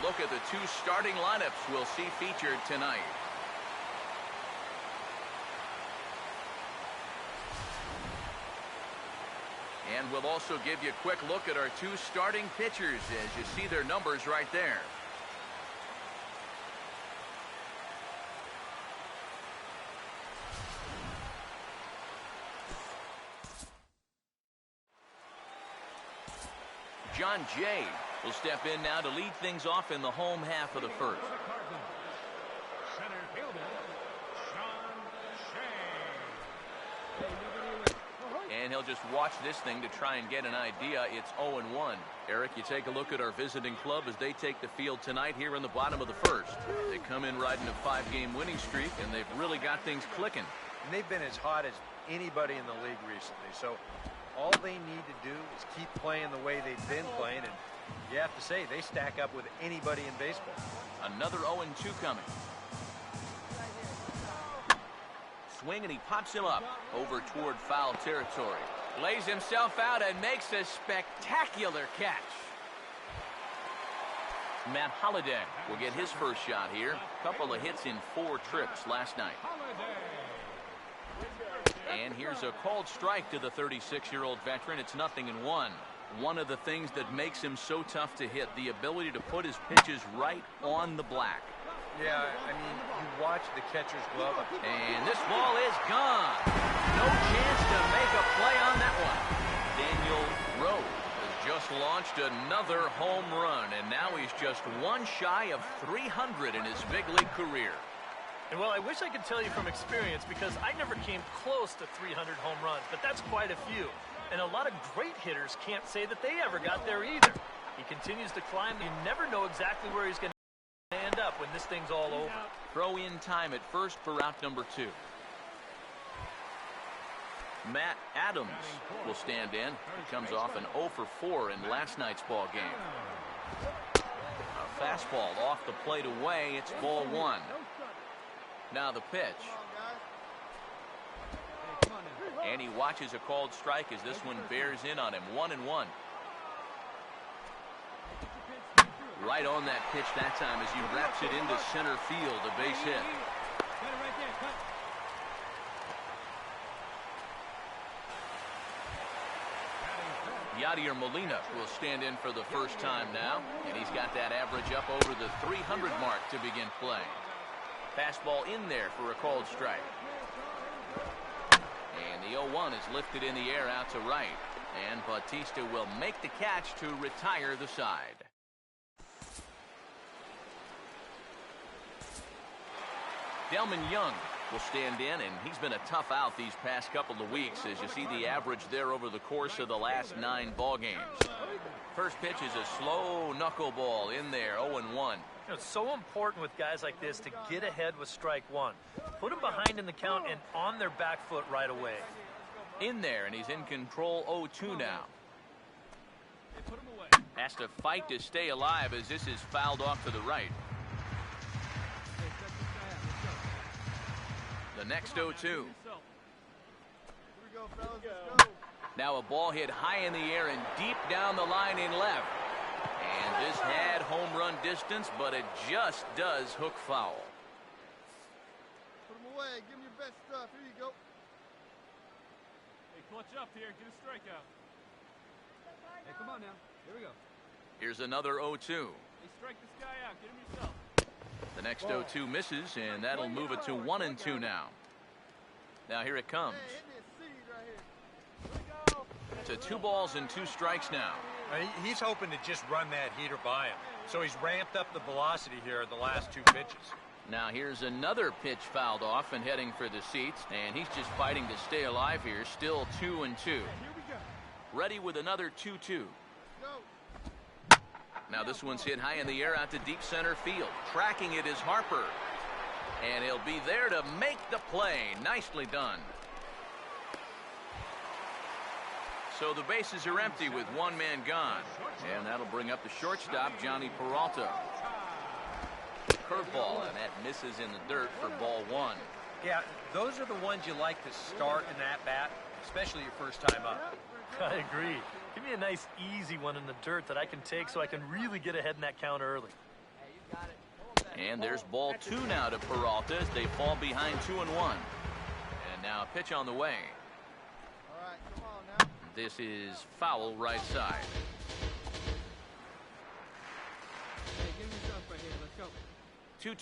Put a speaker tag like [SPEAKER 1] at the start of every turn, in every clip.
[SPEAKER 1] a look at the two starting lineups we'll see featured tonight. And we'll also give you a quick look at our two starting pitchers as you see their numbers right there. John Jay will step in now to lead things off in the home half of the first. And he'll just watch this thing to try and get an idea. It's 0-1. Eric, you take a look at our visiting club as they take the field tonight here in the bottom of the first. They come in riding a 5-game winning streak, and they've really got things clicking.
[SPEAKER 2] And they've been as hot as anybody in the league recently. So all they need to do is keep playing the way they've been playing, and you have to say they stack up with anybody in baseball.
[SPEAKER 1] Another 0-2 coming. Swing, and he pops him up over toward foul territory. Lays himself out and makes a spectacular catch. Matt Holliday will get his first shot here. Couple of hits in 4 trips last night. And here's a called strike to the 36-year-old veteran. It's 0-1. One of the things that makes him so tough to hit, the ability to put his pitches right on the black.
[SPEAKER 2] Yeah, I mean, you watch the catcher's glove.
[SPEAKER 1] And this ball is gone. No chance to make a play on that one. Daniel Rose has just launched another home run, and now he's just one shy of 300 in his big league career.
[SPEAKER 3] And well, I wish I could tell you from experience, because I never came close to 300 home runs, but that's quite a few. And a lot of great hitters can't say that they ever got there either. He continues to climb. You never know exactly where he's going to end up when this thing's all over.
[SPEAKER 1] Throw in time at first for out number 2. Matt Adams will stand in. He comes off an 0 for 4 in last night's ball game. A fastball off the plate away. It's ball 1. Now the pitch. And he watches a called strike as this one bears in on him. 1-1. Right on that pitch that time as he wraps it into center field, a base hit. Yadier Molina will stand in for the first time now, and he's got that average up over the 300 mark to begin play. Fastball in there for a called strike. And the 0-1 is lifted in the air out to right. And Bautista will make the catch to retire the side. Delman Young will stand in, and he's been a tough out these past couple of weeks as you see the average there over the course of the last 9 ball games. First pitch is a slow knuckleball in there, 0-1.
[SPEAKER 3] It's so important with guys like this to get ahead with strike 1. Put them behind in the count and on their back foot right away.
[SPEAKER 1] In there, and he's in control, 0-2 now. Has to fight to stay alive as this is fouled off to the right. The next 0-2. Now a ball hit high in the air and deep down the line in left. And this had home run distance, but it just does hook foul.
[SPEAKER 4] Put him away. Give him your best stuff. Here you go.
[SPEAKER 5] Hey, clutch up here. Get a strikeout.
[SPEAKER 4] Hey, come on now. Here we go.
[SPEAKER 1] Here's another 0-2.
[SPEAKER 5] Hey, strike this guy out. Get him yourself.
[SPEAKER 1] The next 0-2 misses, and that'll move it to 1-2 now. Now here it comes. To 2 balls and 2 strikes now.
[SPEAKER 2] He's hoping to just run that heater by him. So he's ramped up the velocity here in the last 2 pitches.
[SPEAKER 1] Now here's another pitch fouled off and heading for the seats, and he's just fighting to stay alive here. Still 2-2. Ready with another 2-2. Now this one's hit high in the air out to deep center field. Tracking it is Harper. And he'll be there to make the play. Nicely done. So the bases are empty with 1 man gone. And that'll bring up the shortstop, Johnny Peralta. Curveball, and that misses in the dirt for ball 1.
[SPEAKER 2] Yeah, those are the ones you like to start in that bat, especially your first time up.
[SPEAKER 3] I agree. Give me a nice, easy one in the dirt that I can take so I can really get ahead in that count early.
[SPEAKER 1] And there's ball 2 now to Peralta as they fall behind 2-1. And now a pitch on the way.
[SPEAKER 4] All right, come on now.
[SPEAKER 1] This is foul right side.
[SPEAKER 5] Hey, give me yourself right here. Let's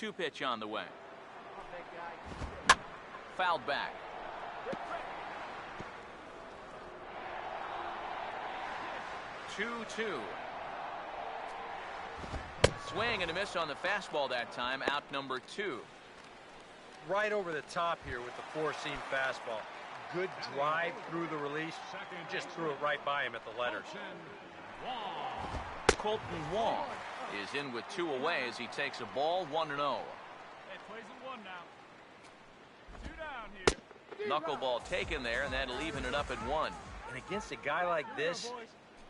[SPEAKER 5] go.
[SPEAKER 1] 2-2 pitch on the way. Fouled back. 2-2. Swing and a miss on the fastball that time. Out number 2.
[SPEAKER 2] Right over the top here with the four-seam fastball. Good drive through the release. Just threw it right by him at the letters.
[SPEAKER 1] Colton Wong is in with 2 away as he takes a ball 1-0.
[SPEAKER 5] Hey, plays at 1 now. 2 down here.
[SPEAKER 1] Knuckleball taken there, and that'll even it up at 1.
[SPEAKER 2] And against a guy like this,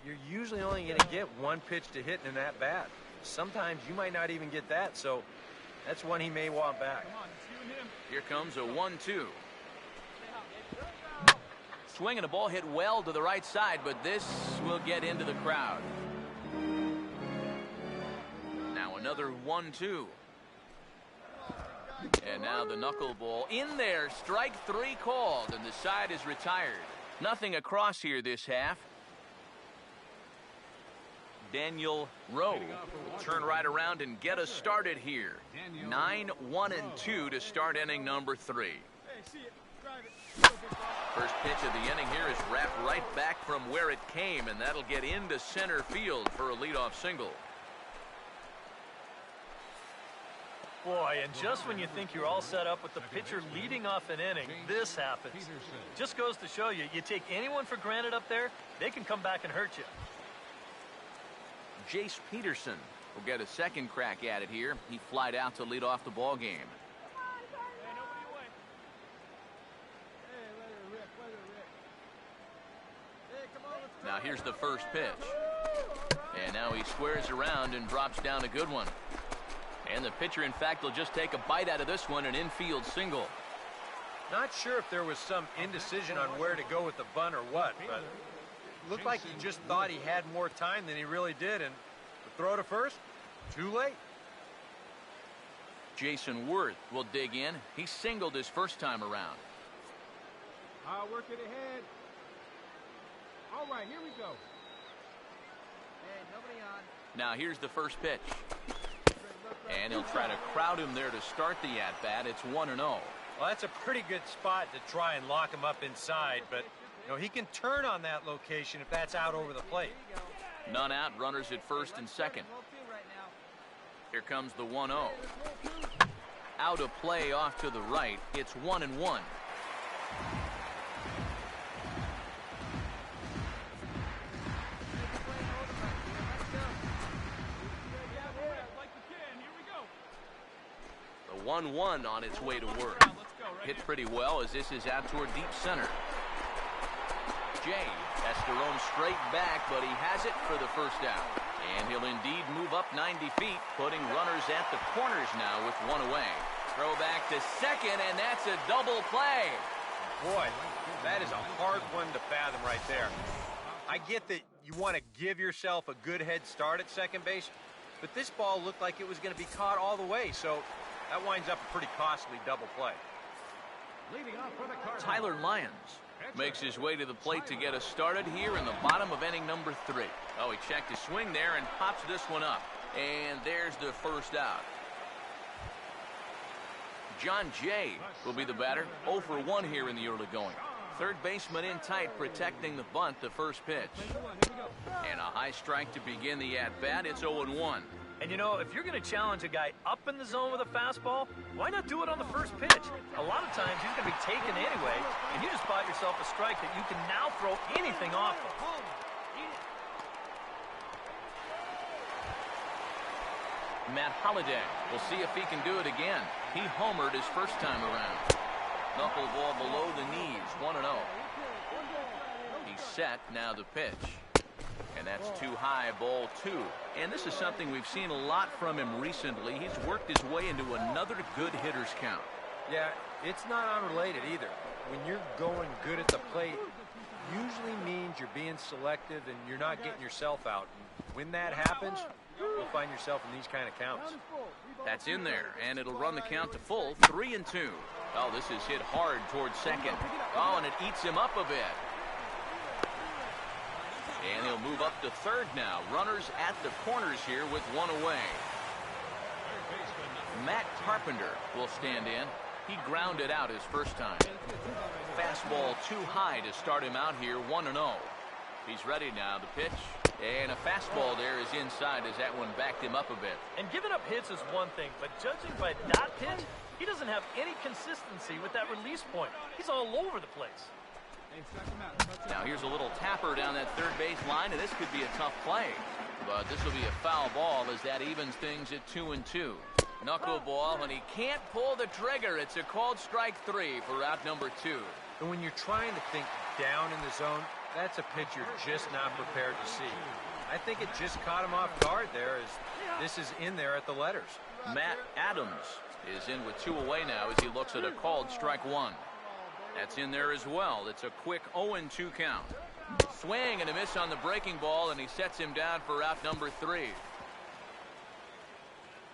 [SPEAKER 2] you're usually only going to get 1 pitch to hit in that bat. Sometimes you might not even get that, so that's one he may want back.
[SPEAKER 5] Come on, it's you and him.
[SPEAKER 1] Here comes a 1-2. Swing and a ball hit well to the right side, but this will get into the crowd. Now another 1-2. And now the knuckleball in there. Strike 3 called, and the side is retired. Nothing across here this half. Daniel Rowe will turn right around and get us started here. 9-1-2 to start inning number 3.
[SPEAKER 4] Hey, see it. Drive it.
[SPEAKER 1] First pitch of the inning here is wrapped right back from where it came, and that'll get into center field for a leadoff single.
[SPEAKER 3] Boy, and just when you think you're all set up with the pitcher leading off an inning, this happens. Just goes to show you, you take anyone for granted up there, they can come back and hurt you.
[SPEAKER 1] Jace Peterson will get a second crack at it here. He flied out to lead off the ball game.
[SPEAKER 5] Hey, nobody away.
[SPEAKER 4] Hey, let it rip. Let it rip. Hey, come on, let's go.
[SPEAKER 1] Now here's the first pitch. And now he squares around and drops down a good one. And the pitcher, in fact, will just take a bite out of this one, an infield single.
[SPEAKER 2] Not sure if there was some indecision on where to go with the bunt or what, but it looked like he just thought he had more time than he really did, and the throw to first, too late.
[SPEAKER 1] Jason Worth will dig in. He singled his first time around.
[SPEAKER 4] Work it ahead. All right, here we go. Hey, nobody on.
[SPEAKER 1] Now here's the first pitch. And he'll try to crowd him there to start the at-bat. It's 1-0.
[SPEAKER 2] Well, that's a pretty good spot to try and lock him up inside, but you know, he can turn on that location if that's out over the plate.
[SPEAKER 1] None out, runners at first and second. Here comes the 1-0. Out of play off to the right. It's 1-1. The 1-1 on its way to work. Hit pretty well as this is out toward deep center. Jay has to roam straight back, but he has it for the first out. And he'll indeed move up 90 feet, putting runners at the corners now with 1 away. Throw back to second, and that's a double play.
[SPEAKER 2] Boy, that is a hard one to fathom right there. I get that you want to give yourself a good head start at second base, but this ball looked like it was going to be caught all the way, so that winds up a pretty costly double play.
[SPEAKER 1] Tyler Lyons makes his way to the plate to get us started here in the bottom of inning number 3. Oh, he checked his swing there and pops this one up. And there's the first out. John Jay will be the batter. 0 for 1 here in the early going. Third baseman in tight, protecting the bunt, the first pitch. And a high strike to begin the at-bat. It's 0-1.
[SPEAKER 3] And you know, if you're going to challenge a guy up in the zone with a fastball, why not do it on the first pitch? A lot of times he's going to be taken anyway, and you just bought yourself a strike that you can now throw anything off of.
[SPEAKER 1] Matt Holliday will see if he can do it again. He homered his first time around. Knuckleball below the knees, 1-0. He's set, now the pitch. And that's too high, ball 2. And this is something we've seen a lot from him recently. He's worked his way into another good hitter's count.
[SPEAKER 2] Yeah, it's not unrelated either. When you're going good at the plate, usually means you're being selective and you're not getting yourself out. And when that happens, you'll find yourself in these kind of counts.
[SPEAKER 1] That's in there, and it'll run the count to full, 3-2. Oh, this is hit hard towards second. Oh, and it eats him up a bit. And he'll move up to third now. Runners at the corners here with one away. Matt Carpenter will stand in. He grounded out his first time. Fastball too high to start him out here, 1-0. He's ready now, the pitch. And a fastball there is inside as that one backed him up a bit.
[SPEAKER 3] And giving up hits is one thing, but judging by that pitch, he doesn't have any consistency with that release point. He's all over the place.
[SPEAKER 1] Now here's a little tapper down that third base line, and this could be a tough play. But this will be a foul ball as that evens things at 2-2. Knuckleball, and he can't pull the trigger. It's a called strike 3 for out number 2.
[SPEAKER 2] And when you're trying to think down in the zone, that's a pitch you're just not prepared to see. I think it just caught him off guard there as this is in there at the letters.
[SPEAKER 1] Matt Adams is in with 2 away now as he looks at a called strike 1. That's in there as well. It's a quick 0-2 count. Swing and a miss on the breaking ball, and he sets him down for out number 3.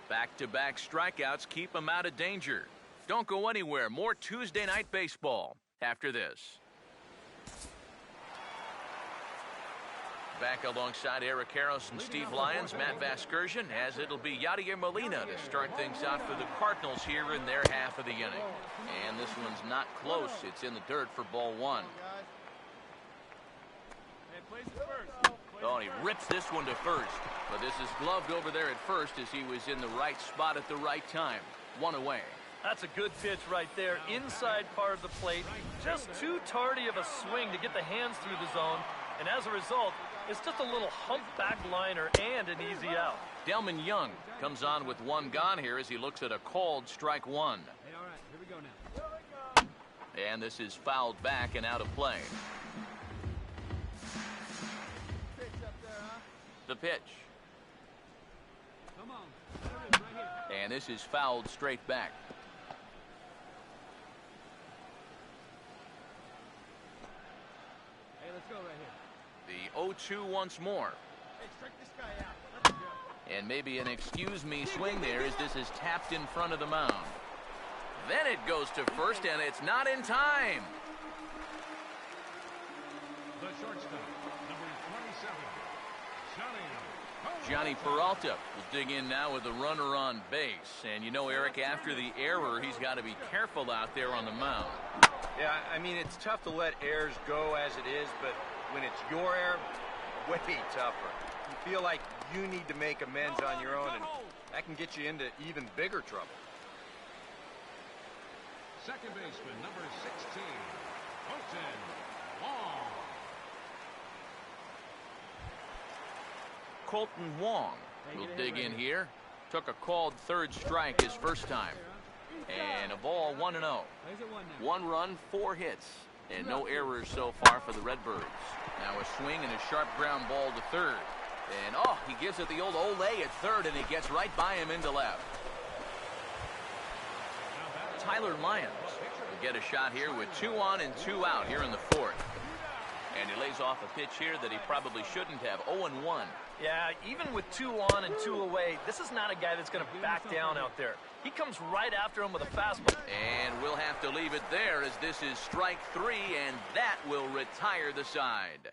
[SPEAKER 1] Back-to-back strikeouts keep him out of danger. Don't go anywhere. More Tuesday Night Baseball after this. Back alongside Eric Harris and Steve Lyons, Matt Vasgersian, as it'll be Yadier Molina to start things out for the Cardinals here in their half of the inning. And this one's not close. It's in the dirt for ball 1. Oh, and he rips this one to first. But this is gloved over there at first as he was in the right spot at the right time. 1 away.
[SPEAKER 3] That's a good pitch right there. Inside part of the plate. Just too tardy of a swing to get the hands through the zone. And as a result, it's just a little humpback liner and an easy out.
[SPEAKER 1] Delman Young comes on with 1 gone here as he looks at a called strike 1.
[SPEAKER 4] Hey, all right, here we go now.
[SPEAKER 1] And this is fouled back and out of play.
[SPEAKER 4] Pitch up there, huh?
[SPEAKER 1] The pitch.
[SPEAKER 4] Come on. There it is, right here.
[SPEAKER 1] And this is fouled straight back.
[SPEAKER 4] Hey, let's go right here.
[SPEAKER 1] The 0-2 once more.
[SPEAKER 4] Hey, strike this guy out. Let him go.
[SPEAKER 1] And maybe an excuse me swing there as this is tapped in front of the mound. Then it goes to first, and it's not in time.
[SPEAKER 5] The shortstop, number 27,
[SPEAKER 1] Johnny Peralta will dig in now with a runner on base. And you know, Eric, after the error, he's got to be careful out there on the mound.
[SPEAKER 2] Yeah, I mean, it's tough to let errors go as it is, but when it's your error, way tougher. You feel like you need to make amends on your own, and that can get you into even bigger trouble.
[SPEAKER 5] second baseman, number 16, Colton Wong.
[SPEAKER 1] Colton Wong will dig in here. Took a called third strike his first time. And a ball 1-0. 1 run, 4 hits. And no errors so far for the Redbirds. Now a swing and a sharp ground ball to third. And oh, he gives it the old Olay at third, and he gets right by him into left. Tyler Lyons will get a shot here with 2 on and 2 out here in the 4th. And he lays off a pitch here that he probably shouldn't have. 0-1.
[SPEAKER 3] Yeah, even with 2 on and 2 away, this is not a guy that's going to back down out there. He comes right after him with a fastball.
[SPEAKER 1] And we'll have to leave it there as this is strike 3, and that will retire the side.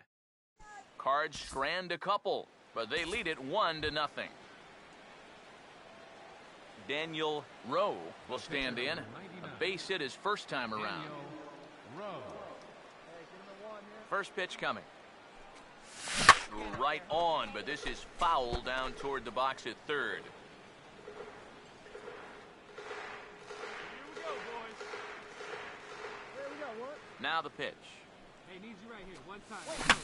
[SPEAKER 1] Cards strand a couple, but they lead it 1-0. Daniel Rowe will stand in. A base hit his first time around. First pitch coming. Right on, but this is foul down toward the box at third. Now the pitch.
[SPEAKER 4] Hey, needs you right here. 1 time.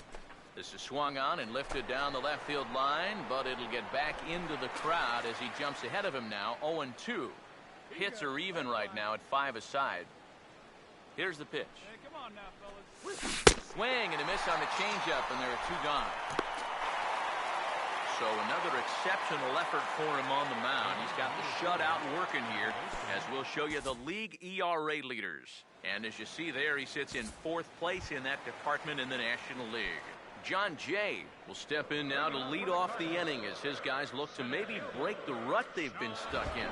[SPEAKER 1] This is swung on and lifted down the left field line, but it'll get back into the crowd as he jumps ahead of him now. 0-2. Hits are even right now at 5 aside. Here's the pitch.
[SPEAKER 5] Hey, come on now, fellas.
[SPEAKER 1] Swing and a miss on the changeup, and there are 2 gone. So another exceptional effort for him on the mound. He's got the shutout working here, as we'll show you the league ERA leaders. And as you see there, he sits in 4th place in that department in the National League. John Jay will step in now to lead off the inning as his guys look to maybe break the rut they've been stuck in.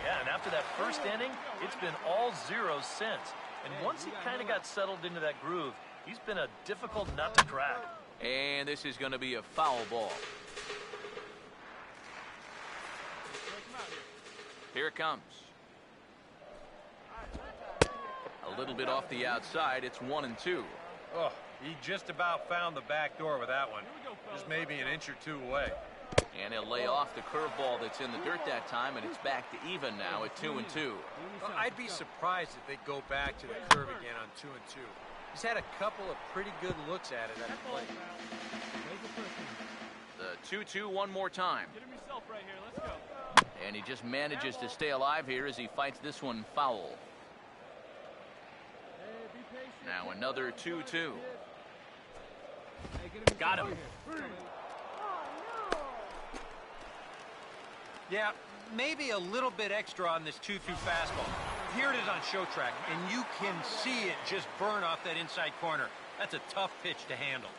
[SPEAKER 3] Yeah, and after that first inning, it's been all zeros since. And once he kind of got settled into that groove, he's been a difficult nut to crack.
[SPEAKER 1] And this is going to be a foul ball. Here it comes. A little bit off the outside. It's 1-2.
[SPEAKER 2] Oh, he just about found the back door with that one. Just maybe an inch or two away.
[SPEAKER 1] And he'll lay off the curveball that's in the dirt that time, and it's back to even now at 2-2.
[SPEAKER 2] Well, I'd be surprised if they go back to the curve again on 2-2. He's had a couple of pretty good looks at it at the plate.
[SPEAKER 1] The 2-2 one more time.
[SPEAKER 5] Get him yourself right here. Let's go.
[SPEAKER 1] And he just manages to stay alive here as he fights this one foul. Now another 2-2.
[SPEAKER 3] Got him.
[SPEAKER 2] Yeah, maybe a little bit extra on this 2-2 fastball. Here it is on show track, and you can see it just burn off that inside corner. That's a tough pitch to handle.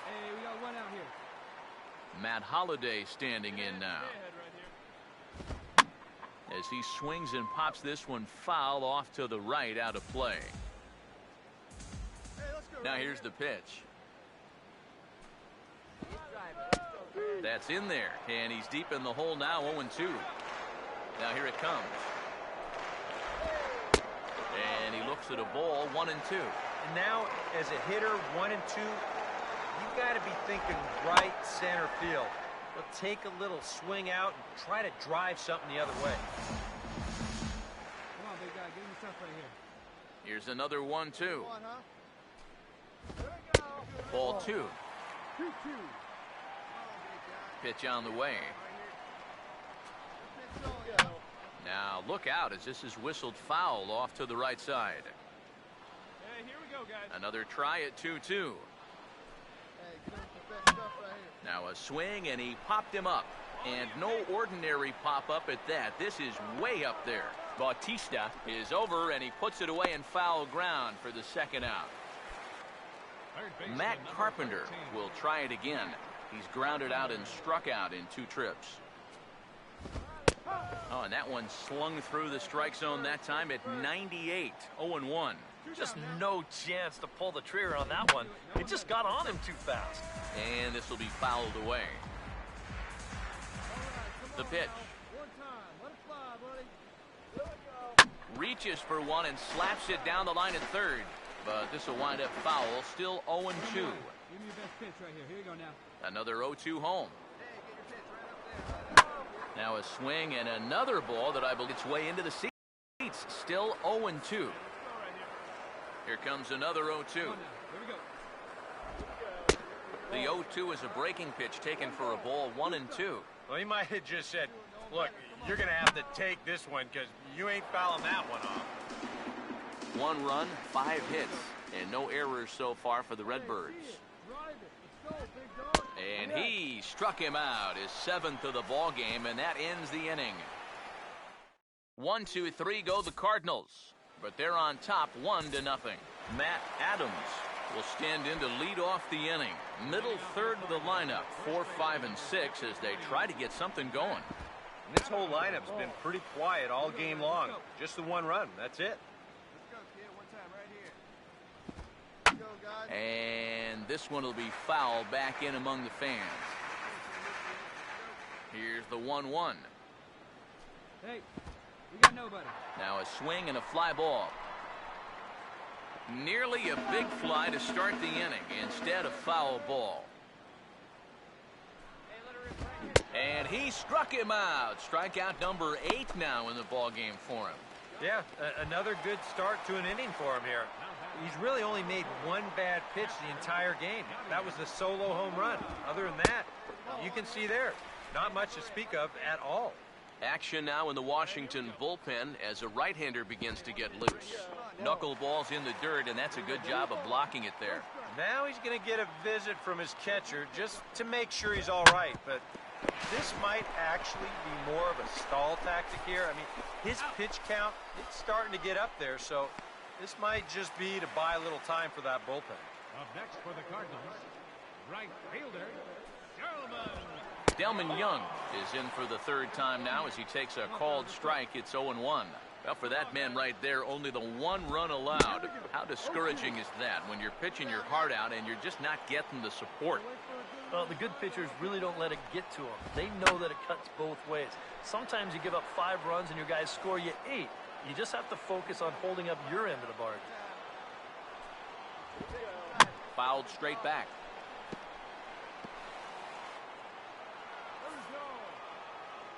[SPEAKER 4] Hey, we got one out here.
[SPEAKER 1] Matt Holliday standing in now. As he swings and pops this one foul off to the right, out of play. Now here's the pitch. That's in there, and he's deep in the hole now, 0-2. Now here it comes. And he looks at a ball, 1-2.
[SPEAKER 2] And now, as a hitter, 1-2, you've got to be thinking right center field. But take a little swing out and try to drive something the other way.
[SPEAKER 4] Come on, big guy. Give him yourself right here.
[SPEAKER 1] Here's another 1-2.
[SPEAKER 4] One, huh? There we go.
[SPEAKER 1] Ball 2.
[SPEAKER 4] 2-2.
[SPEAKER 1] Pitch on the way. Now look out as this is whistled foul off to the right side.
[SPEAKER 5] Hey, here we go, guys.
[SPEAKER 1] Another try at 2-2.
[SPEAKER 4] Hey, give him the best stuff right here.
[SPEAKER 1] Now a swing, and he popped him up. And no ordinary pop-up at that. This is way up there. Bautista is over, and he puts it away in foul ground for the second out. Matt Carpenter will try it again. He's grounded out and struck out in 2 trips. Oh, and that one slung through the strike zone that time at 98. 0-1.
[SPEAKER 3] Just no chance to pull the trigger on that one. It just got on him too fast.
[SPEAKER 1] And this will be fouled away. The pitch.
[SPEAKER 4] One time. Let it fly, buddy.
[SPEAKER 1] Reaches for one and slaps it down the line at third. But this will wind up foul. Still 0-2.
[SPEAKER 4] Give me your best pitch right here. Here you go now.
[SPEAKER 1] Another 0-2 home. Now a swing and another ball that I believe its way into the seats. Still 0-2. Here comes another 0-2.
[SPEAKER 4] Here we go.
[SPEAKER 1] The 0-2 is a breaking pitch taken for a ball, 1-2.
[SPEAKER 2] Well, he might have just said, look, you're going to have to take this one because you ain't fouling that one off.
[SPEAKER 1] 1 run, 5 hits, and no errors so far for the Redbirds.
[SPEAKER 4] Drive it. Let's go, big dog.
[SPEAKER 1] And he struck him out, his 7th of the ball game, and that ends the inning. 1, 2, 3 go the Cardinals, but they're on top 1-0. Matt Adams will stand in to lead off the inning. Middle third of the lineup, 4, 5, and 6 as they try to get something going.
[SPEAKER 2] And this whole lineup's been pretty quiet all game long. Just the 1 run. That's it.
[SPEAKER 4] Let's go, kid. One time right here. Let's go, guys.
[SPEAKER 1] And this one will be fouled back in among the fans. Here's the 1-1.
[SPEAKER 4] Hey, we got nobody.
[SPEAKER 1] Now a swing and a fly ball. Nearly a big fly to start the inning. Instead, a foul ball. And he struck him out. Strikeout number 8 now in the ball game for him.
[SPEAKER 2] Yeah, another good start to an inning for him here. He's really only made 1 bad pitch the entire game. That was the solo home run. Other than that, you can see there, not much to speak of at all.
[SPEAKER 1] Action now in the Washington bullpen as a right-hander begins to get loose. Knuckleballs in the dirt, and that's a good job of blocking it there.
[SPEAKER 2] Now he's going to get a visit from his catcher just to make sure he's all right. But this might actually be more of a stall tactic here. I mean, his pitch count, it's starting to get up there, so This might just be to buy a little time for that bullpen.
[SPEAKER 4] Up next for the Cardinals, right fielder, Gentleman.
[SPEAKER 1] Delman Young is in for the third time now as he takes a called strike. It's 0-1. Well, for that man right there, only the one run allowed. How discouraging is that when you're pitching your heart out and you're just not getting the support?
[SPEAKER 3] Well, the good pitchers really don't let it get to them. They know that it cuts both ways. Sometimes you give up 5 runs and your guys score you 8. You just have to focus on holding up your end of the bargain.
[SPEAKER 1] Fouled straight back.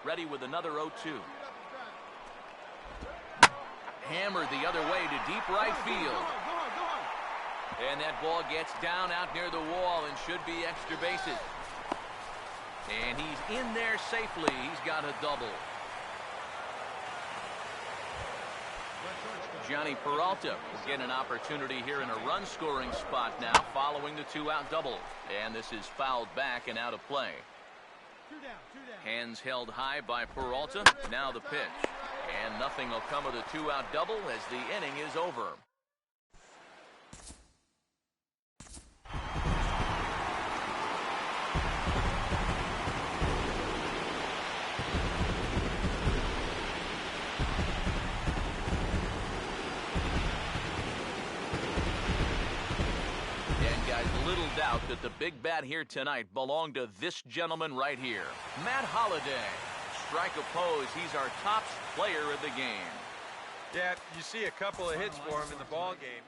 [SPEAKER 1] Ready with another 0-2. Hammered the other way to deep right field. And that ball gets down out near the wall and should be extra bases. And he's in there safely. He's got a double. Johnny Peralta will get an opportunity here in a run-scoring spot now following the 2-out double. And this is fouled back and out of play. Hands held high by Peralta. Now the pitch. And nothing will come of the 2-out double as the inning is over. Little doubt that the big bat here tonight belonged to this gentleman right here, Matt Holliday. Strike opposed. He's our top player of the game.
[SPEAKER 2] Yeah, you see a couple of hits for him in the ball game.